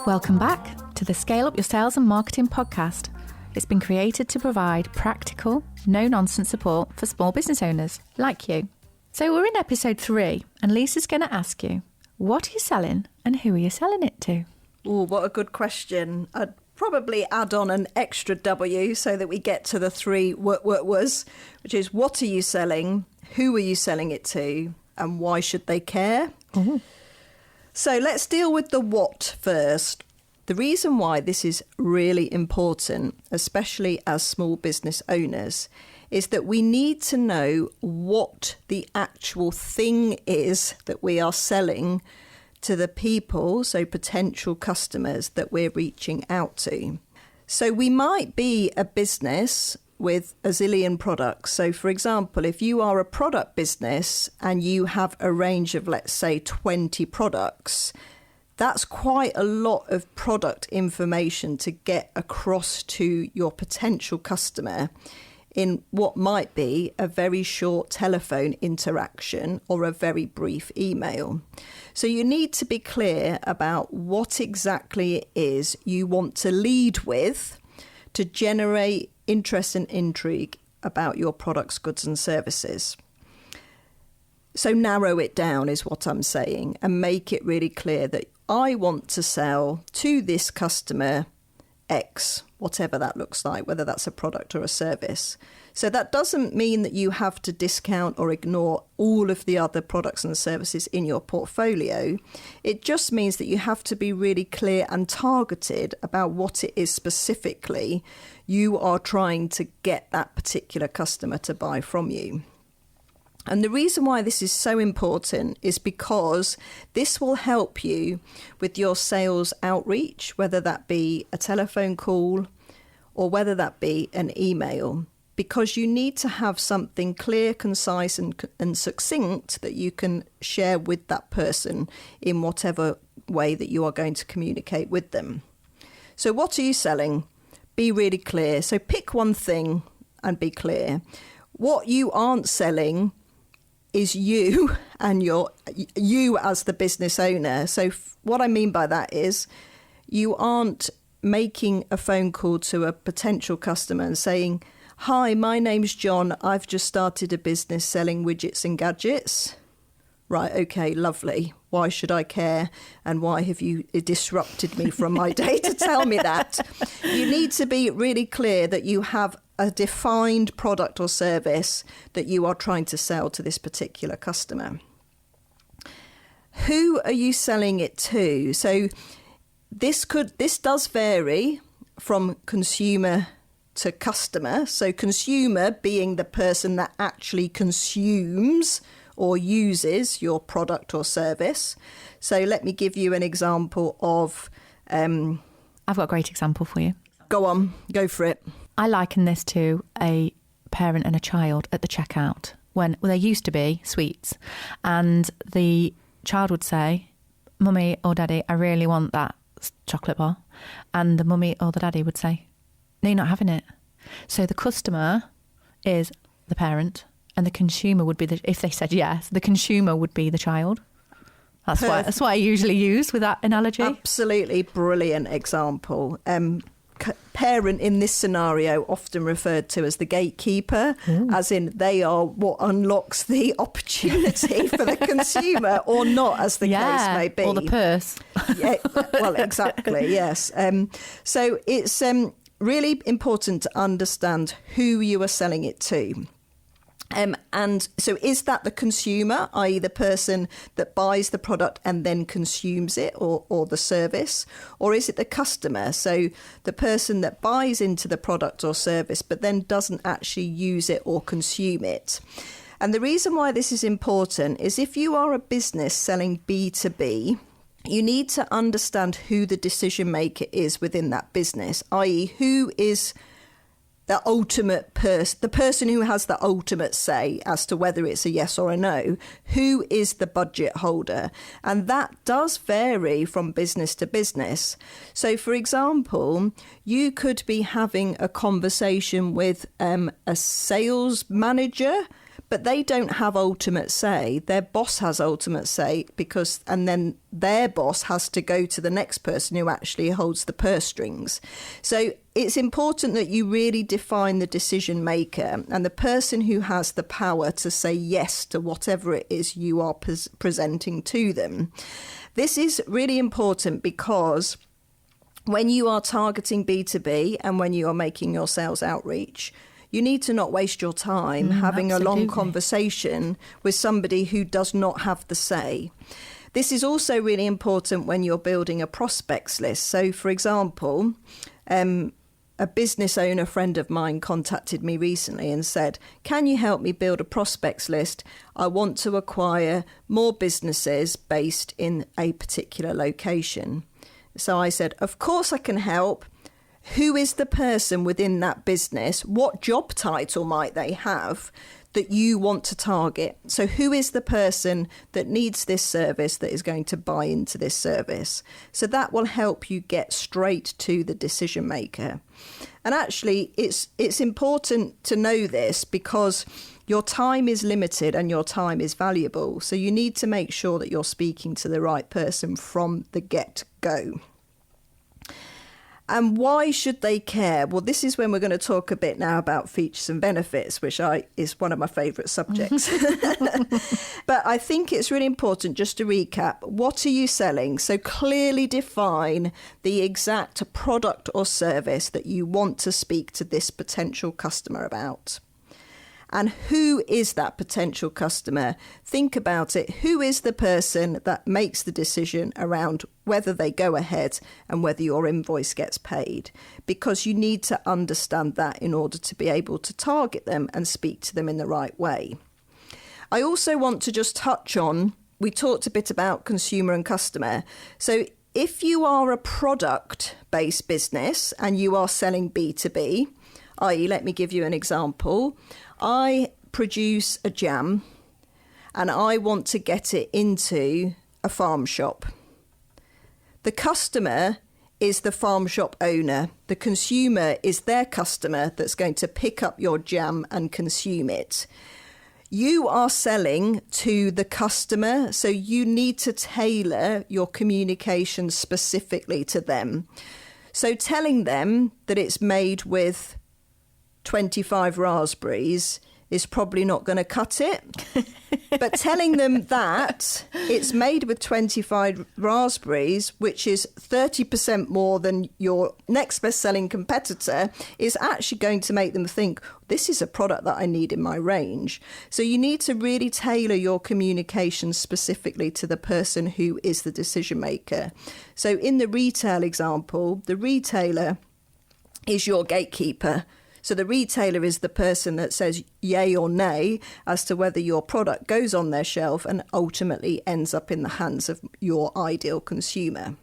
Welcome back to the Scale Up Your Sales and Marketing podcast. It's been created to provide practical, no-nonsense support for small business owners like you. So we're in episode 3 and Lisa's going to ask you, what are you selling and who are you selling it to? Oh, what a good question. I'd probably add on an extra W so that we get to the 3 was, which is what are you selling, who are you selling it to, and why should they care? Ooh. So let's deal with the what first. The reason why this is really important, especially as small business owners, is that we need to know what the actual thing is that we are selling to the people, so potential customers that we're reaching out to. So we might be a business with a zillion products. So for example, if you are a product business and you have a range of, let's say, 20 products, that's quite a lot of product information to get across to your potential customer in what might be a very short telephone interaction or a very brief email. So you need to be clear about what exactly it is you want to lead with to generate interest and intrigue about your products, goods and services. So narrow it down is what I'm saying, and make it really clear that I want to sell to this customer X, whatever that looks like, whether that's a product or a service. So that doesn't mean that you have to discount or ignore all of the other products and services in your portfolio. It just means that you have to be really clear and targeted about what it is specifically you are trying to get that particular customer to buy from you. And the reason why this is so important is because this will help you with your sales outreach, whether that be a telephone call or whether that be an email, because you need to have something clear, concise and succinct that you can share with that person in whatever way that you are going to communicate with them. So what are you selling? Be really clear. So pick one thing and be clear. What you aren't selling is you and you as the business owner. So what I mean by that is you aren't making a phone call to a potential customer and saying, "Hi, my name's John. I've just started a business selling widgets and gadgets." Right, okay, lovely. Why should I care? And why have you disrupted me from my day to tell me that? You need to be really clear that you have a defined product or service that you are trying to sell to this particular customer. Who are you selling it to? So this does vary from consumer to customer. So consumer being the person that actually consumes or uses your product or service. So let me give you an example of... I've got a great example for you. Go on, go for it. I liken this to a parent and a child at the checkout when there used to be sweets and the child would say, "Mummy or Daddy, I really want that chocolate bar." And the mummy or the daddy would say, "No, you're not having it." So the customer is the parent and the consumer would be if they said yes, the consumer would be the child. That's what I usually use with that analogy. Absolutely brilliant example. Parent in this scenario often referred to as the gatekeeper, as in they are what unlocks the opportunity for the consumer or not, as the case may be. Or the purse. Yeah, well, exactly, yes. So it's really important to understand who you are selling it to. And so is that the consumer, i.e. the person that buys the product and then consumes it or the service? Or is it the customer? So the person that buys into the product or service but then doesn't actually use it or consume it. And the reason why this is important is if you are a business selling B2B, you need to understand who the decision maker is within that business, i.e. who is the ultimate person, the person who has the ultimate say as to whether it's a yes or a no, who is the budget holder. And that does vary from business to business. So, for example, you could be having a conversation with a sales manager, but they don't have ultimate say. Their boss has ultimate say, and then their boss has to go to the next person who actually holds the purse strings. So it's important that you really define the decision maker and the person who has the power to say yes to whatever it is you are presenting to them. This is really important because when you are targeting B2B and when you are making your sales outreach, you need to not waste your time having absolutely. a long conversation with somebody who does not have the say. This is also really important when you're building a prospects list. So, for example, a business owner friend of mine contacted me recently and said, can you help me build a prospects list? I want to acquire more businesses based in a particular location. So I said, of course I can help. Who is the person within that business? What job title might they have that you want to target? So who is the person that needs this service that is going to buy into this service? So that will help you get straight to the decision maker. And actually, it's important to know this because your time is limited and your time is valuable. So you need to make sure that you're speaking to the right person from the get-go. And why should they care? Well, this is when we're going to talk a bit now about features and benefits, which is one of my favourite subjects. But I think it's really important just to recap. What are you selling? So clearly define the exact product or service that you want to speak to this potential customer about. And who is that potential customer? Think about it. Who is the person that makes the decision around whether they go ahead and whether your invoice gets paid? Because you need to understand that in order to be able to target them and speak to them in the right way. I also want to just touch on, we talked a bit about consumer and customer. So if you are a product-based business and you are selling B2B, i.e., let me give you an example. I produce a jam and I want to get it into a farm shop. The customer is the farm shop owner. The consumer is their customer that's going to pick up your jam and consume it. You are selling to the customer, so you need to tailor your communication specifically to them. So telling them that it's made with 25 raspberries is probably not going to cut it. But telling them that it's made with 25 raspberries, which is 30% more than your next best-selling competitor, is actually going to make them think, this is a product that I need in my range. So you need to really tailor your communication specifically to the person who is the decision maker. So in the retail example, the retailer is your gatekeeper. So the retailer is the person that says yay or nay as to whether your product goes on their shelf and ultimately ends up in the hands of your ideal consumer.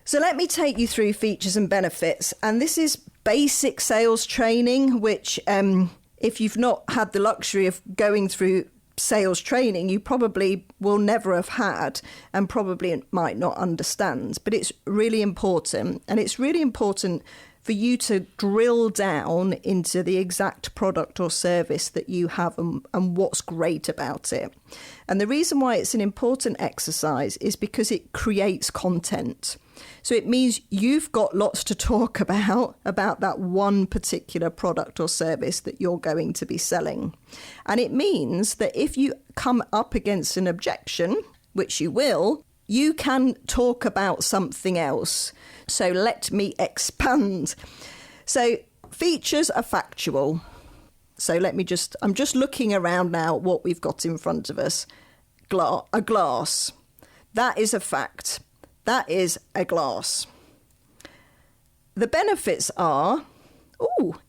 So let me take you through features and benefits. And this is basic sales training, which if you've not had the luxury of going through sales training, you probably will never have had and probably might not understand. But it's really important. And it's really important for you to drill down into the exact product or service that you have and what's great about it. And the reason why it's an important exercise is because it creates content. So it means you've got lots to talk about that one particular product or service that you're going to be selling. And it means that if you come up against an objection, which you will, you can talk about something else. So let me expand. So features are factual. So I'm just looking around now at what we've got in front of us. A glass. That is a fact. That is a glass. The benefits are,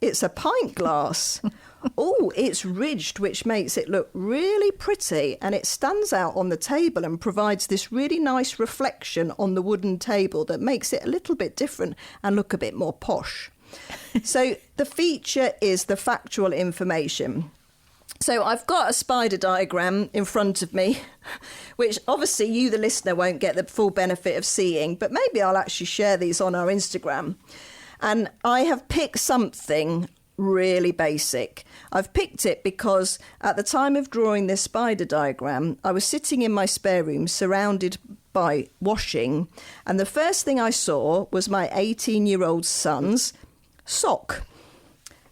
it's a pint glass. It's ridged, which makes it look really pretty, and it stands out on the table and provides this really nice reflection on the wooden table that makes it a little bit different and look a bit more posh. So the feature is the factual information. So I've got a spider diagram in front of me, which obviously you, the listener, won't get the full benefit of seeing, but maybe I'll actually share these on our Instagram. And I have picked something really basic. I've picked it because at the time of drawing this spider diagram, I was sitting in my spare room surrounded by washing, and the first thing I saw was my 18-year-old son's sock.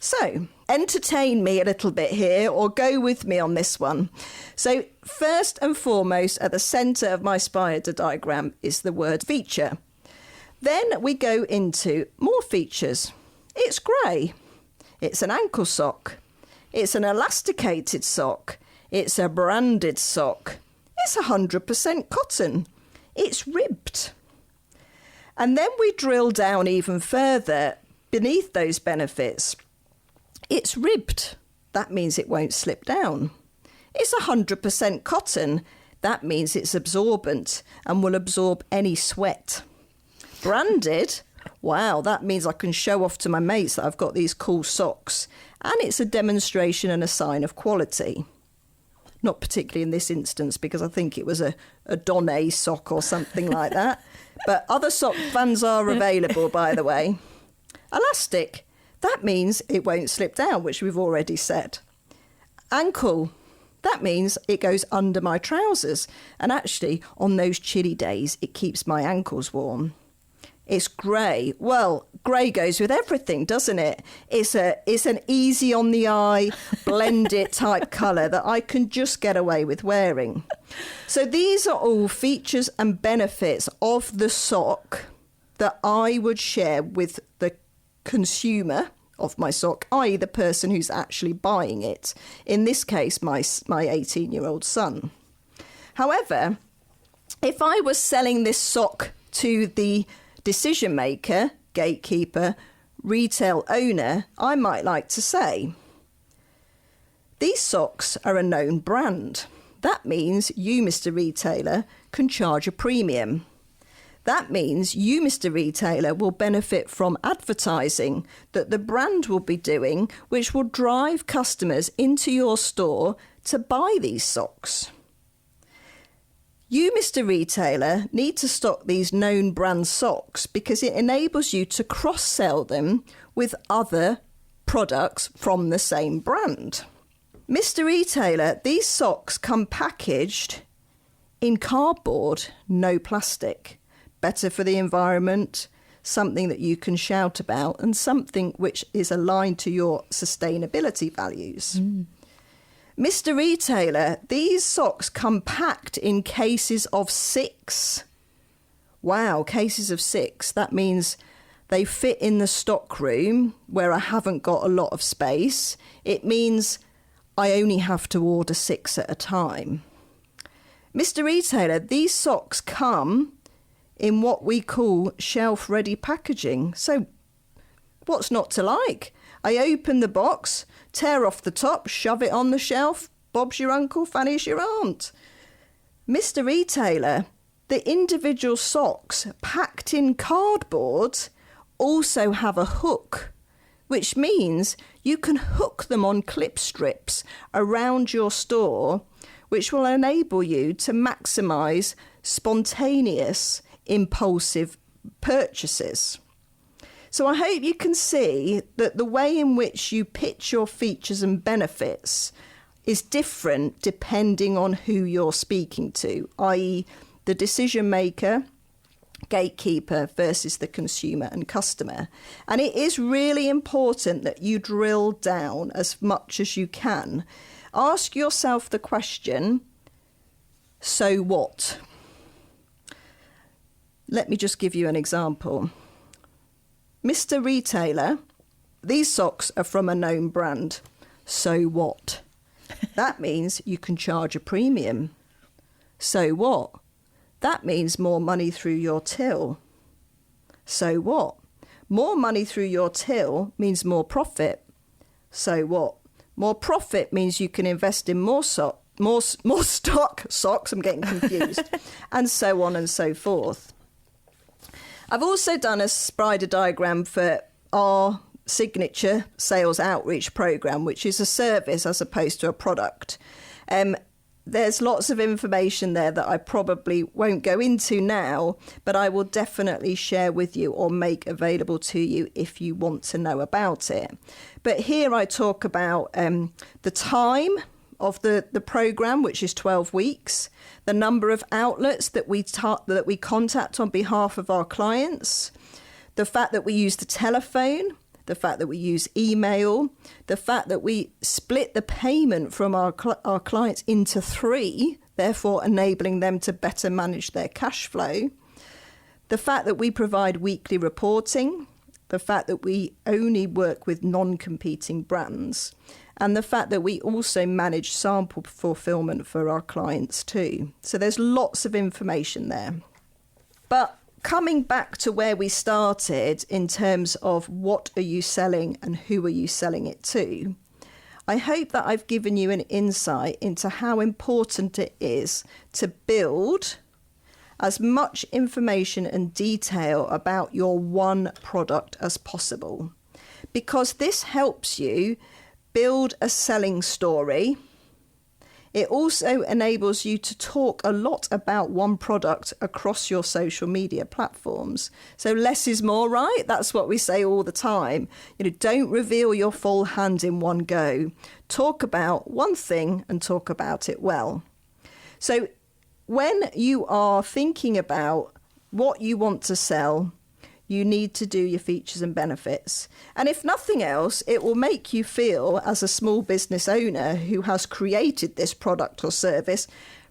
So, entertain me a little bit here, or go with me on this one. So, first and foremost, at the centre of my spider diagram is the word feature. Then we go into more features. It's grey. It's an ankle sock. It's an elasticated sock. It's a branded sock. It's 100% cotton. It's ribbed. And then we drill down even further beneath those benefits. It's ribbed. That means it won't slip down. It's 100% cotton. That means it's absorbent and will absorb any sweat. Branded. Wow, that means I can show off to my mates that I've got these cool socks. And it's a demonstration and a sign of quality. Not particularly in this instance, because I think it was a Donné sock or something like that. But other sock fans are available, by the way. Elastic. That means it won't slip down, which we've already said. Ankle. That means it goes under my trousers. And actually, on those chilly days, it keeps my ankles warm. It's grey. Well, grey goes with everything, doesn't it? It's an easy on the eye, blend it type colour that I can just get away with wearing. So these are all features and benefits of the sock that I would share with the consumer of my sock, i.e. the person who's actually buying it. In this case, my 18-year-old son. However, if I was selling this sock to the decision maker, gatekeeper, retail owner, I might like to say, these socks are a known brand. That means you, Mr. Retailer, can charge a premium. That means you, Mr. Retailer, will benefit from advertising that the brand will be doing, which will drive customers into your store to buy these socks. You, Mr. Retailer, need to stock these known brand socks because it enables you to cross-sell them with other products from the same brand. Mr. Retailer, these socks come packaged in cardboard, no plastic. Better for the environment, something that you can shout about, and something which is aligned to your sustainability values. Mr. Retailer, these socks come packed in cases of 6. Wow, cases of 6. That means they fit in the stock room where I haven't got a lot of space. It means I only have to order 6 at a time. Mr. Retailer, these socks come in what we call shelf-ready packaging. So what's not to like? I open the box, tear off the top, shove it on the shelf. Bob's your uncle, Fanny's your aunt. Mr. Retailer, the individual socks packed in cardboard also have a hook, which means you can hook them on clip strips around your store, which will enable you to maximise spontaneous, impulsive purchases. So I hope you can see that the way in which you pitch your features and benefits is different depending on who you're speaking to, i.e. the decision maker, gatekeeper versus the consumer and customer. And it is really important that you drill down as much as you can. Ask yourself the question, so what? Let me just give you an example. Mr. Retailer, these socks are from a known brand. So what? That means you can charge a premium. So what? That means more money through your till. So what? More money through your till means more profit. So what? More profit means you can invest in more stock, socks, I'm getting confused, and so on and so forth. I've also done a spider diagram for our signature sales outreach program, which is a service as opposed to a product. there's lots of information there that I probably won't go into now, but I will definitely share with you or make available to you if you want to know about it. But here I talk about the time of the program, which is 12 weeks, the number of outlets that we contact on behalf of our clients, the fact that we use the telephone, the fact that we use email, the fact that we split the payment from our clients into 3, therefore enabling them to better manage their cash flow, the fact that we provide weekly reporting, the fact that we only work with non-competing brands, and the fact that we also manage sample fulfillment for our clients too. So there's lots of information there. But coming back to where we started in terms of what are you selling and who are you selling it to, I hope that I've given you an insight into how important it is to build as much information and detail about your one product as possible, because this helps you build a selling story. It also enables you to talk a lot about one product across your social media platforms. So less is more, right? That's what we say all the time. Don't reveal your full hand in one go. Talk about one thing and talk about it well. So when you are thinking about what you want to sell, you need to do your features and benefits. And if nothing else, it will make you feel, as a small business owner who has created this product or service,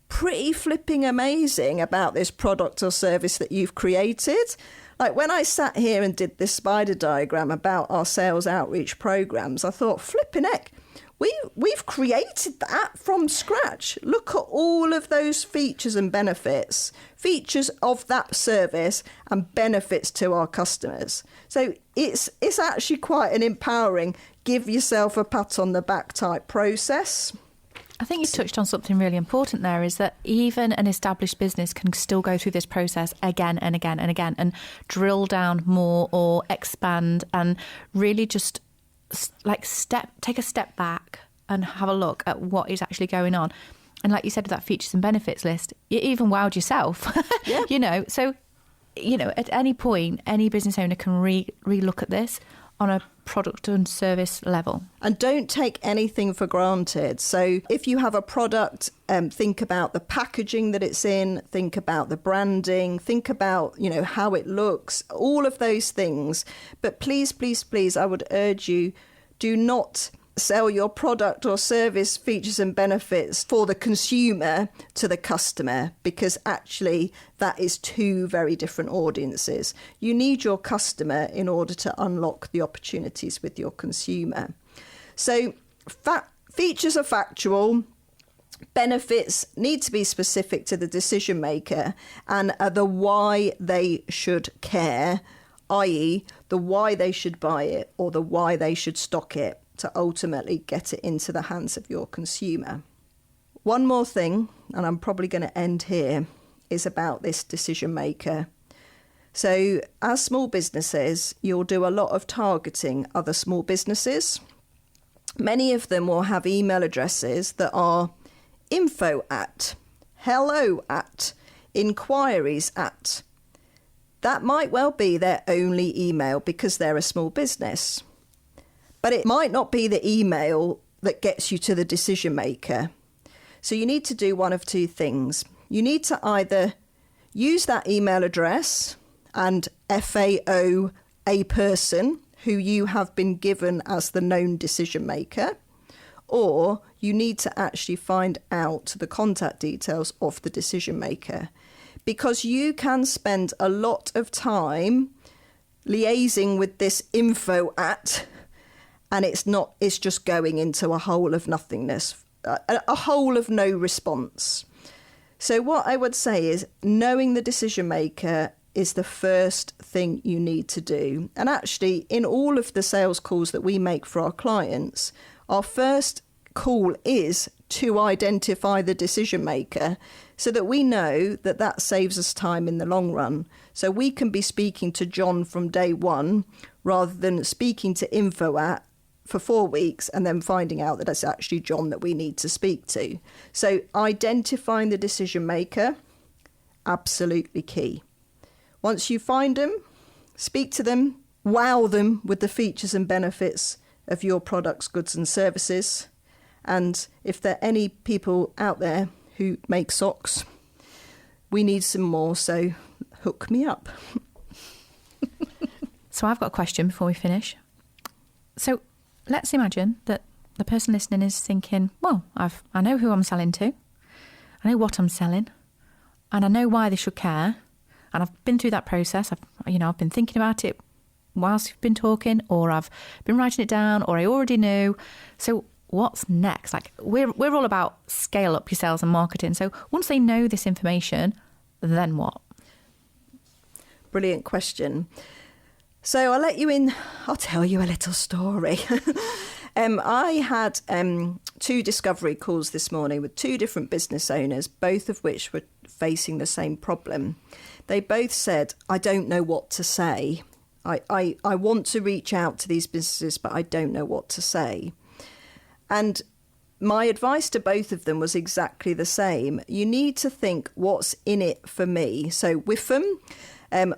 pretty flipping amazing about this product or service that you've created. Like when I sat here and did this spider diagram about our sales outreach programs, I thought, flipping heck, we've created that from scratch. Look at all of those features and benefits, features of that service and benefits to our customers. So it's actually quite an empowering, give yourself a pat on the back type process. I think you touched on something really important there, is that even an established business can still go through this process again and again and again and drill down more or expand and really just take a step back and have a look at what is actually going on. And like you said, with that features and benefits list, you even wowed yourself. Yeah. So at any point, any business owner can re-look at this on a product and service level. And don't take anything for granted. So if you have a product, think about the packaging that it's in, think about the branding, think about, how it looks, all of those things. But please, please, please, I would urge you, do not sell your product or service features and benefits for the consumer to the customer, because actually that is 2 very different audiences. You need your customer in order to unlock the opportunities with your consumer. So features are factual. Benefits need to be specific to the decision maker and the why they should care, i.e. the why they should buy it or the why they should stock it, to ultimately get it into the hands of your consumer. One more thing, and I'm probably going to end here, is about this decision maker. So as small businesses, you'll do a lot of targeting other small businesses. Many of them will have email addresses that are info@, hello@, inquiries@. That might well be their only email because they're a small business. But it might not be the email that gets you to the decision maker. So you need to do one of 2 things. You need to either use that email address and FAO a person who you have been given as the known decision maker, or you need to actually find out the contact details of the decision maker, because you can spend a lot of time liaising with this info@, and it's just going into a hole of nothingness, a hole of no response. So what I would say is knowing the decision maker is the first thing you need to do. And actually, in all of the sales calls that we make for our clients, our first call is to identify the decision maker so that we know that saves us time in the long run. So we can be speaking to John from day one rather than speaking to info@ for 4 weeks and then finding out that it's actually John that we need to speak to. So identifying the decision maker, absolutely key. Once you find them, speak to them, wow them with the features and benefits of your products, goods and services. And if there are any people out there who make socks, we need some more, so hook me up. So I've got a question before we finish. So let's imagine that the person listening is thinking, well, I know who I'm selling to, I know what I'm selling, and I know why they should care, and I've been through that process. I've been thinking about it whilst you've been talking, or I've been writing it down, or I already knew. So what's next? Like we're all about scale up your sales and marketing. So once they know this information, then what? Brilliant question. So I'll tell you a little story. I had 2 discovery calls this morning with 2 different business owners, both of which were facing the same problem. They both said, I don't know what to say. I want to reach out to these businesses, but I don't know what to say. And my advice to both of them was exactly the same. You need to think, what's in it for me? So with them,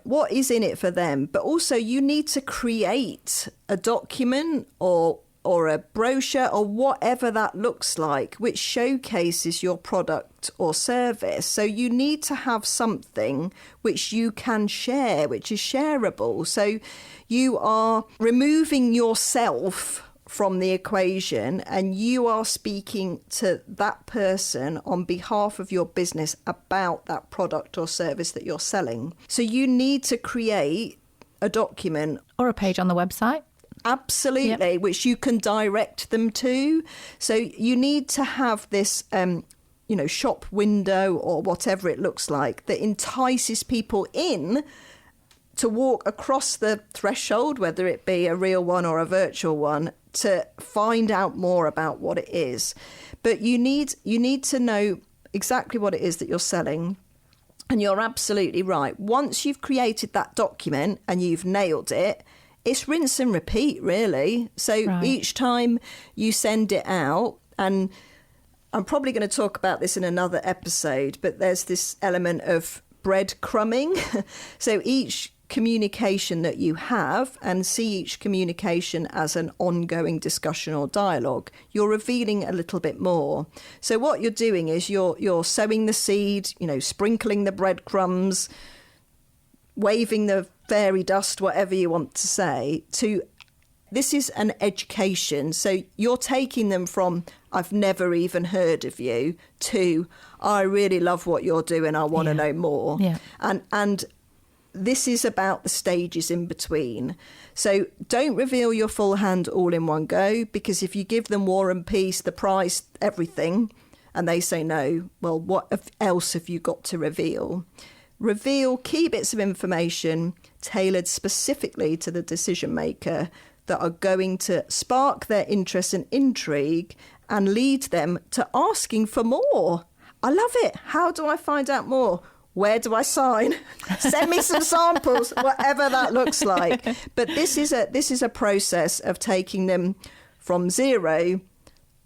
what is in it for them? But also you need to create a document or a brochure or whatever that looks like, which showcases your product or service. So you need to have something which you can share, which is shareable. So you are removing yourself from the equation and you are speaking to that person on behalf of your business about that product or service that you're selling. So you need to create a document or a page on the website. Absolutely, yep. Which you can direct them to. So you need to have this, shop window or whatever it looks like that entices people in to walk across the threshold, whether it be a real one or a virtual one, to find out more about what it is. But you need to know exactly what it is that you're selling. And you're absolutely right. Once you've created that document and you've nailed it, it's rinse and repeat, really. So right. Each time you send it out, and I'm probably going to talk about this in another episode, but there's this element of breadcrumbing. So each communication that you have, and see each communication as an ongoing discussion or dialogue, you're revealing a little bit more. So what you're doing is you're sowing the seed, sprinkling the breadcrumbs, waving the fairy dust, whatever you want to say, to this is an education. So you're taking them from I've never even heard of you to I really love what you're doing, I want to know more. Yeah. And this is about the stages in between. So don't reveal your full hand all in one go, because if you give them War and Peace, the price, everything, and they say no, well, what else have you got to reveal? Reveal key bits of information tailored specifically to the decision maker that are going to spark their interest and intrigue and lead them to asking for more. I love it. How do I find out more? Where do I sign? Send me some samples, whatever that looks like. But this is a process of taking them from zero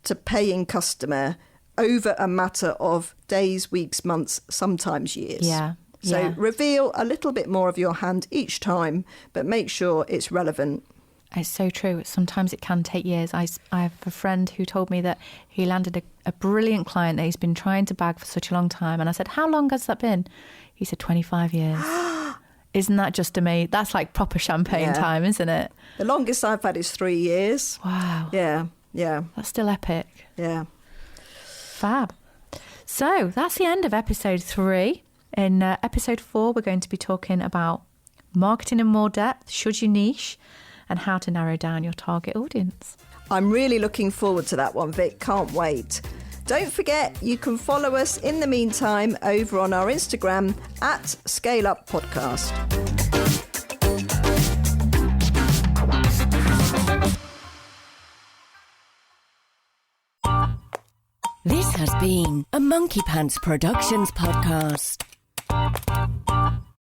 to paying customer over a matter of days, weeks, months, sometimes years. Yeah. So reveal a little bit more of your hand each time, but make sure it's relevant. It's so true. Sometimes it can take years. I have a friend who told me that he landed a brilliant client that he's been trying to bag for such a long time. And I said, how long has that been? He said, 25 years. Isn't that just amazing? That's like proper champagne time, isn't it? The longest I've had is 3 years. Wow. Yeah. That's still epic. Yeah. Fab. So that's the end of episode 3. In episode 4, we're going to be talking about marketing in more depth, should you niche, and how to narrow down your target audience. I'm really looking forward to that one, Vic. Can't wait. Don't forget, you can follow us in the meantime over on our Instagram at Scale Up Podcast. This has been a Monkey Pants Productions podcast.